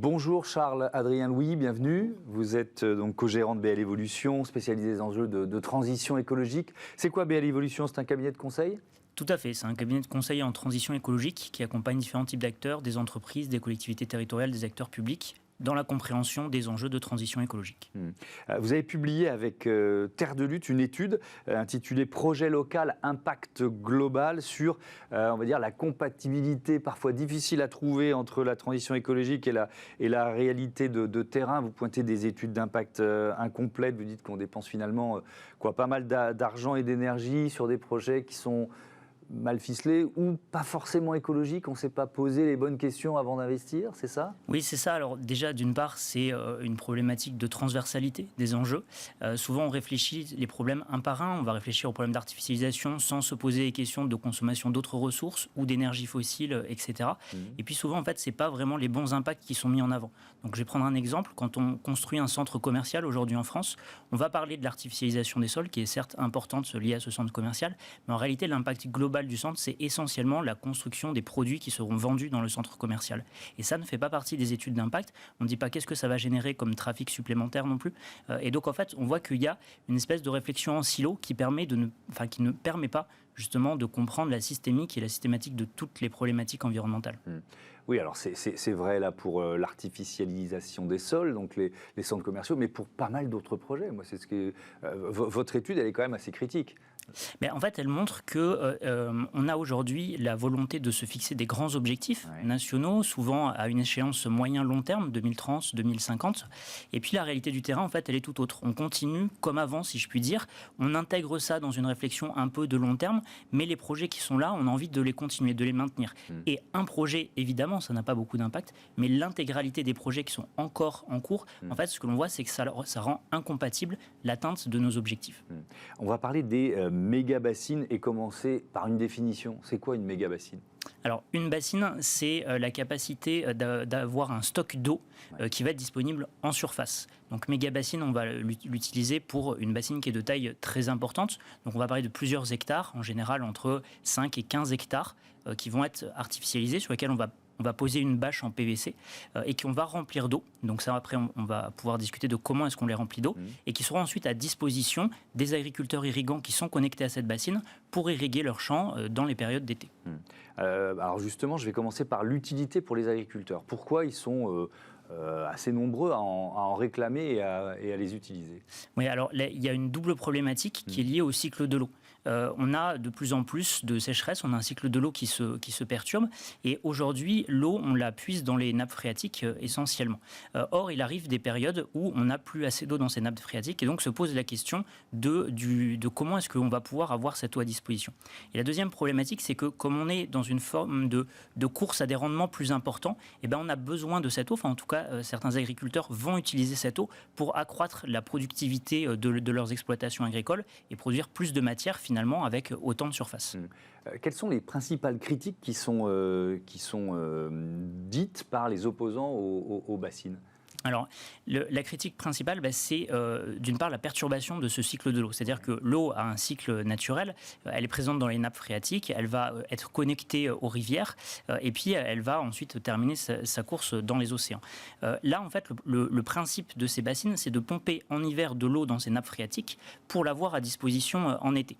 Bonjour Charles-Adrien Louis, bienvenue. Vous êtes donc co-gérant de BL Evolution, spécialisé dans les enjeux de transition écologique. C'est quoi BL Evolution? C'est un cabinet de conseil? Tout à fait, c'est un cabinet de conseil en transition écologique qui accompagne différents types d'acteurs, des entreprises, des collectivités territoriales, des acteurs publics, dans la compréhension des enjeux de transition écologique. Vous avez publié avec Terre de Lutte une étude intitulée Projet local impact global sur, on va dire, la compatibilité parfois difficile à trouver entre la transition écologique et la réalité de terrain. Vous pointez des études d'impact incomplètes, vous dites qu'on dépense finalement pas mal d'argent et d'énergie sur des projets qui sont mal ficelé ou pas forcément écologique, on ne s'est pas posé les bonnes questions avant d'investir, c'est ça? Oui, c'est ça. Alors déjà, d'une part, c'est une problématique de transversalité des enjeux. Souvent, on réfléchit les problèmes un par un. On va réfléchir aux problèmes d'artificialisation sans se poser les questions de consommation d'autres ressources ou d'énergie fossile, etc. Et puis souvent, en fait, c'est pas vraiment les bons impacts qui sont mis en avant. Donc, je vais prendre un exemple. Quand on construit un centre commercial aujourd'hui en France, on va parler de l'artificialisation des sols, qui est certes importante liée à ce centre commercial, mais en réalité, l'impact global du centre, c'est essentiellement la construction des produits qui seront vendus dans le centre commercial. Et ça ne fait pas partie des études d'impact. On ne dit pas qu'est-ce que ça va générer comme trafic supplémentaire non plus. Et donc, en fait, on voit qu'il y a une espèce de réflexion en silo qui ne permet pas justement de comprendre la systémique et la systématique de toutes les problématiques environnementales. Oui, alors c'est vrai là pour l'artificialisation des sols, donc les centres commerciaux, mais pour pas mal d'autres projets. Moi, c'est ce que votre étude, elle est quand même assez critique. Mais en fait, elle montre que on a aujourd'hui la volonté de se fixer des grands objectifs nationaux, souvent à une échéance moyen-long terme, 2030, 2050. Et puis la réalité du terrain, en fait, elle est tout autre. On continue comme avant, si je puis dire. On intègre ça dans une réflexion un peu de long terme, mais les projets qui sont là, on a envie de les continuer, de les maintenir. Et un projet, évidemment, ça n'a pas beaucoup d'impact, mais l'intégralité des projets qui sont encore en cours, en fait, ce que l'on voit, c'est que ça rend incompatible l'atteinte de nos objectifs. On va parler des méga-bassines et commencer par une définition. C'est quoi une méga-bassine ? Alors, une bassine, c'est la capacité d'avoir un stock d'eau qui va être disponible en surface. Donc, méga-bassine, on va l'utiliser pour une bassine qui est de taille très importante. Donc, on va parler de plusieurs hectares, en général entre 5 et 15 hectares, qui vont être artificialisés, sur lesquels on va poser une bâche en PVC et qu'on va remplir d'eau. Donc ça, après, on va pouvoir discuter de comment est-ce qu'on les remplit d'eau et qui seront ensuite à disposition des agriculteurs irrigants qui sont connectés à cette bassine pour irriguer leurs champs dans les périodes d'été. Alors justement, je vais commencer par l'utilité pour les agriculteurs. Pourquoi ils sont assez nombreux à en réclamer et à les utiliser? Oui, alors il y a une double problématique qui est liée au cycle de l'eau. On a de plus en plus de sécheresse, on a un cycle de l'eau qui se perturbe et aujourd'hui, l'eau, on la puise dans les nappes phréatiques essentiellement. Or, il arrive des périodes où on n'a plus assez d'eau dans ces nappes phréatiques et donc se pose la question de comment est-ce qu'on va pouvoir avoir cette eau à disposition. Et la deuxième problématique, c'est que comme on est dans une forme de course à des rendements plus importants, eh ben, on a besoin de cette eau, enfin en tout cas, certains agriculteurs vont utiliser cette eau pour accroître la productivité de leurs exploitations agricoles et produire plus de matière finalement avec autant de surface. Quelles sont les principales critiques qui sont dites par les opposants aux bassines ? Alors, la critique principale, c'est d'une part la perturbation de ce cycle de l'eau. C'est-à-dire que l'eau a un cycle naturel, elle est présente dans les nappes phréatiques, elle va être connectée aux rivières et puis elle va ensuite terminer sa course dans les océans. Là, en fait, le principe de ces bassines, c'est de pomper en hiver de l'eau dans ces nappes phréatiques pour l'avoir à disposition en été.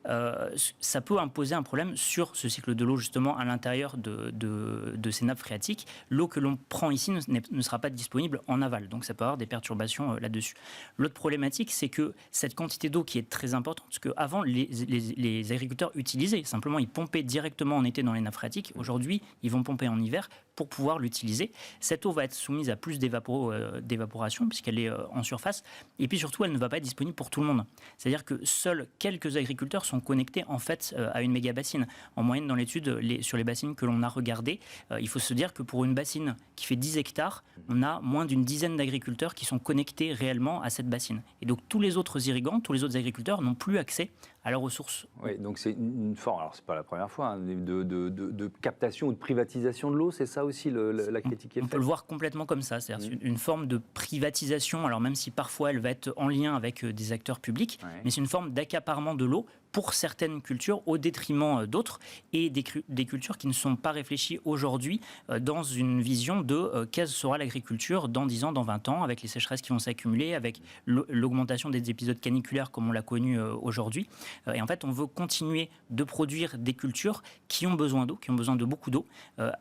Ça peut imposer un problème sur ce cycle de l'eau, justement, à l'intérieur de ces nappes phréatiques. L'eau que l'on prend ici ne sera pas disponible en aval, donc ça peut avoir des perturbations là-dessus. L'autre problématique, c'est que cette quantité d'eau qui est très importante, parce qu'avant, les agriculteurs utilisaient, simplement ils pompaient directement en été dans les nappes phréatiques, aujourd'hui ils vont pomper en hiver pour pouvoir l'utiliser. Cette eau va être soumise à plus d'évaporation puisqu'elle est en surface, et puis surtout elle ne va pas être disponible pour tout le monde. C'est-à-dire que seuls quelques agriculteurs sont connectés en fait à une méga bassine. En moyenne dans l'étude, sur les bassines que l'on a regardées, il faut se dire que pour une bassine qui fait 10 hectares, on a moins d'une dizaine d'agriculteurs qui sont connectés réellement à cette bassine. Et donc tous les autres irrigants, tous les autres agriculteurs n'ont plus accès à leurs ressources. Oui, donc c'est une forme, alors c'est pas la première fois, de captation ou de privatisation de l'eau, c'est ça aussi la critique qui est faite. On peut le voir complètement comme ça, c'est-à-dire une forme de privatisation, alors même si parfois elle va être en lien avec des acteurs publics, mais c'est une forme d'accaparement de l'eau pour certaines cultures au détriment d'autres, et des cultures qui ne sont pas réfléchies aujourd'hui dans une vision de quelle sera l'agriculture dans 10 ans, dans 20 ans, avec les sécheresses qui vont s'accumuler, avec l'augmentation des épisodes caniculaires comme on l'a connu aujourd'hui. Et en fait, on veut continuer de produire des cultures qui ont besoin d'eau, qui ont besoin de beaucoup d'eau,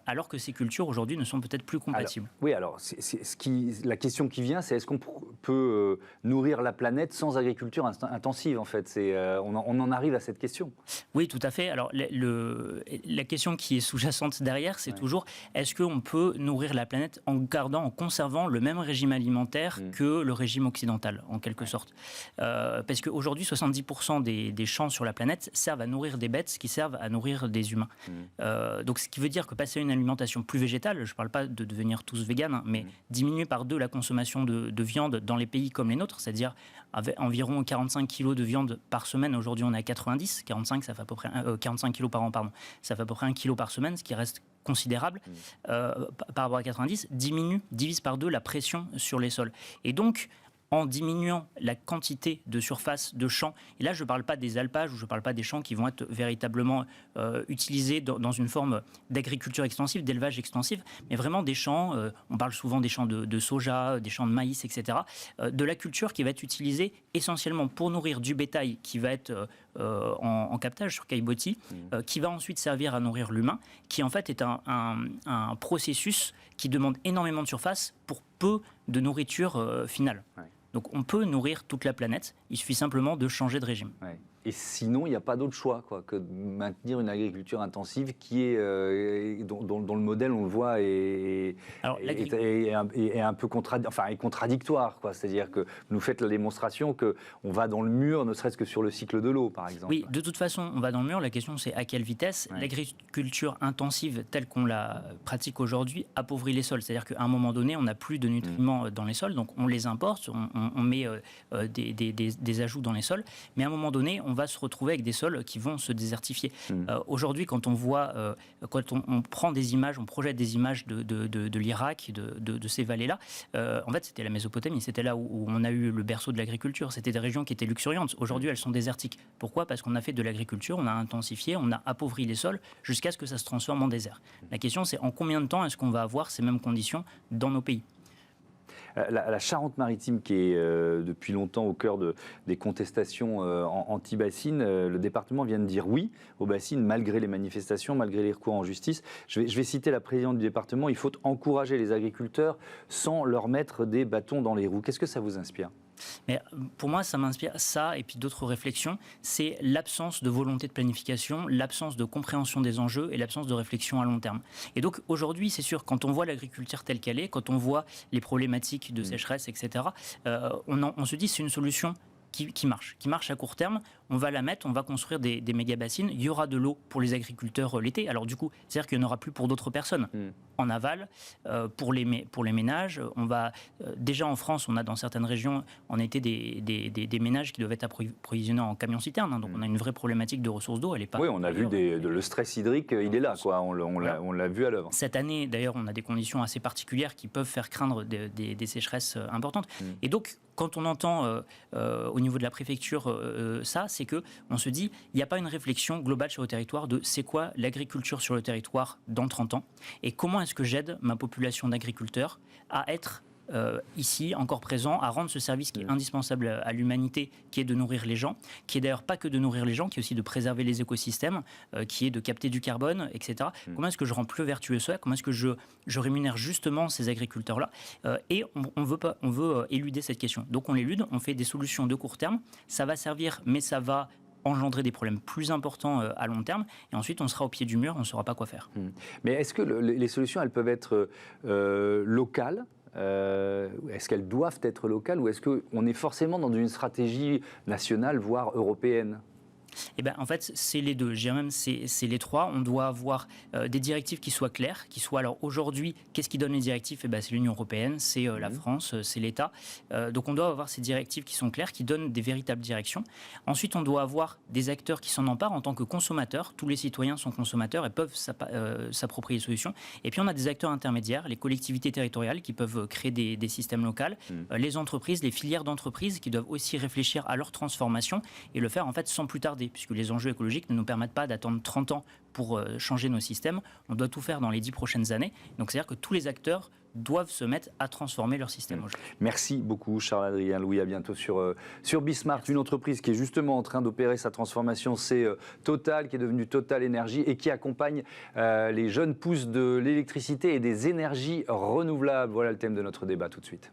alors que ces cultures aujourd'hui ne sont peut-être plus compatibles. La question qui vient, c'est est-ce qu'on peut nourrir la planète sans agriculture intensive, en fait. On en arrive à cette question. Oui, tout à fait. Alors, la question qui est sous-jacente derrière, c'est toujours, est-ce qu'on peut nourrir la planète en conservant le même régime alimentaire que le régime occidental, en quelque sorte. Parce qu'aujourd'hui, 70% des champs sur la planète servent à nourrir des bêtes qui servent à nourrir des humains. Donc, ce qui veut dire que passer à une alimentation plus végétale, je ne parle pas de devenir tous véganes, hein, mais diminuer par 2 la consommation de viande dans les pays comme les nôtres, c'est-à-dire environ 45 kg de viande par semaine. Aujourd'hui, on est à 90. 45, ça fait à peu près 45 kg par an, pardon. Ça fait à peu près 1 kg par semaine, ce qui reste considérable par rapport à 90, divise par 2 la pression sur les sols. Et donc, en diminuant la quantité de surface de champs, et là je ne parle pas des alpages ou je ne parle pas des champs qui vont être véritablement utilisés dans une forme d'agriculture extensive, d'élevage extensif, mais vraiment des champs, on parle souvent des champs de soja, des champs de maïs, etc., de la culture qui va être utilisée essentiellement pour nourrir du bétail qui va être en captage sur caillebotis, qui va ensuite servir à nourrir l'humain, qui en fait est un processus qui demande énormément de surface pour peu de nourriture finale. Ouais. Donc on peut nourrir toute la planète, il suffit simplement de changer de régime. Ouais. Et sinon, il n'y a pas d'autre choix que de maintenir une agriculture intensive qui est, dont le modèle, on le voit, est un peu contradictoire. C'est-à-dire que vous nous faites la démonstration qu'on va dans le mur, ne serait-ce que sur le cycle de l'eau, par exemple. Oui, de toute façon, on va dans le mur. La question, c'est à quelle vitesse. Ouais. L'agriculture intensive, telle qu'on la pratique aujourd'hui, appauvrit les sols. C'est-à-dire qu'à un moment donné, on n'a plus de nutriments dans les sols, donc on les importe, on met des ajouts dans les sols. Mais à un moment donné, on va se retrouver avec des sols qui vont se désertifier. Aujourd'hui, quand on voit, quand on prend des images, on projette des images de l'Irak, de ces vallées-là, en fait, c'était la Mésopotamie, c'était là où on a eu le berceau de l'agriculture. C'était des régions qui étaient luxuriantes. Aujourd'hui, elles sont désertiques. Pourquoi ? Parce qu'on a fait de l'agriculture, on a intensifié, on a appauvri les sols jusqu'à ce que ça se transforme en désert. La question, c'est en combien de temps est-ce qu'on va avoir ces mêmes conditions dans nos pays ? La Charente-Maritime, qui est depuis longtemps au cœur des contestations anti-bassines, le département vient de dire oui aux bassines, malgré les manifestations, malgré les recours en justice. Je vais citer la présidente du département, il faut encourager les agriculteurs sans leur mettre des bâtons dans les roues. Qu'est-ce que ça vous inspire ? Mais pour moi, ça m'inspire ça et puis d'autres réflexions. C'est l'absence de volonté de planification, l'absence de compréhension des enjeux et l'absence de réflexion à long terme. Et donc aujourd'hui, c'est sûr, quand on voit l'agriculture telle qu'elle est, quand on voit les problématiques de sécheresse, etc., on se dit c'est une solution qui marche à court terme. On va la mettre, on va construire des méga-bassines. Il y aura de l'eau pour les agriculteurs l'été. Alors du coup, c'est-à-dire qu'il n'y en aura plus pour d'autres personnes. En aval, pour les ménages, on va déjà en France, on a dans certaines régions en été des ménages qui doivent être approvisionnés en camion-citerne. Hein, donc on a une vraie problématique de ressources d'eau. Elle est pas. Oui, on a vu le stress hydrique, il est là, quoi. On l'a vu à l'œuvre. Cette année, d'ailleurs, on a des conditions assez particulières qui peuvent faire craindre des sécheresses importantes. Et donc, quand on entend au niveau de la préfecture ça, c'est qu'on se dit il n'y a pas une réflexion globale sur le territoire de c'est quoi l'agriculture sur le territoire dans 30 ans et comment est-ce que j'aide ma population d'agriculteurs à être ici, encore présent, à rendre ce service qui est indispensable à l'humanité, qui est de nourrir les gens, qui est d'ailleurs pas que de nourrir les gens, qui est aussi de préserver les écosystèmes, qui est de capter du carbone, etc. Comment est-ce que je rends plus vertueux ça ? Comment est-ce que je rémunère justement ces agriculteurs-là ? Et on veut éluder cette question. Donc on l'élude, on fait des solutions de court terme, ça va servir, mais ça va engendrer des problèmes plus importants à long terme, et ensuite on sera au pied du mur, on ne saura pas quoi faire. Mais est-ce que les solutions, elles peuvent être locales ? Est-ce qu'elles doivent être locales ou est-ce qu'on est forcément dans une stratégie nationale, voire européenne ? Eh ben, en fait, c'est les deux. Je dirais même c'est les trois. On doit avoir des directives qui soient claires, qui soient. Alors aujourd'hui, qu'est-ce qui donne les directives ? Eh ben, c'est l'Union européenne, c'est la France, c'est l'État. Donc on doit avoir ces directives qui sont claires, qui donnent des véritables directions. Ensuite, on doit avoir des acteurs qui s'en emparent en tant que consommateurs. Tous les citoyens sont consommateurs et peuvent s'approprier les solutions. Et puis on a des acteurs intermédiaires, les collectivités territoriales qui peuvent créer des systèmes locaux, les entreprises, les filières d'entreprises qui doivent aussi réfléchir à leur transformation et le faire en fait sans plus tarder. retarder, puisque les enjeux écologiques ne nous permettent pas d'attendre 30 ans pour changer nos systèmes. On doit tout faire dans les 10 prochaines années. Donc c'est-à-dire que tous les acteurs doivent se mettre à transformer leur système. Merci beaucoup Charles-Adrien Louis, à bientôt sur Bismart, une entreprise qui est justement en train d'opérer sa transformation, c'est Total, qui est devenue Total Énergie et qui accompagne les jeunes pousses de l'électricité et des énergies renouvelables. Voilà le thème de notre débat tout de suite.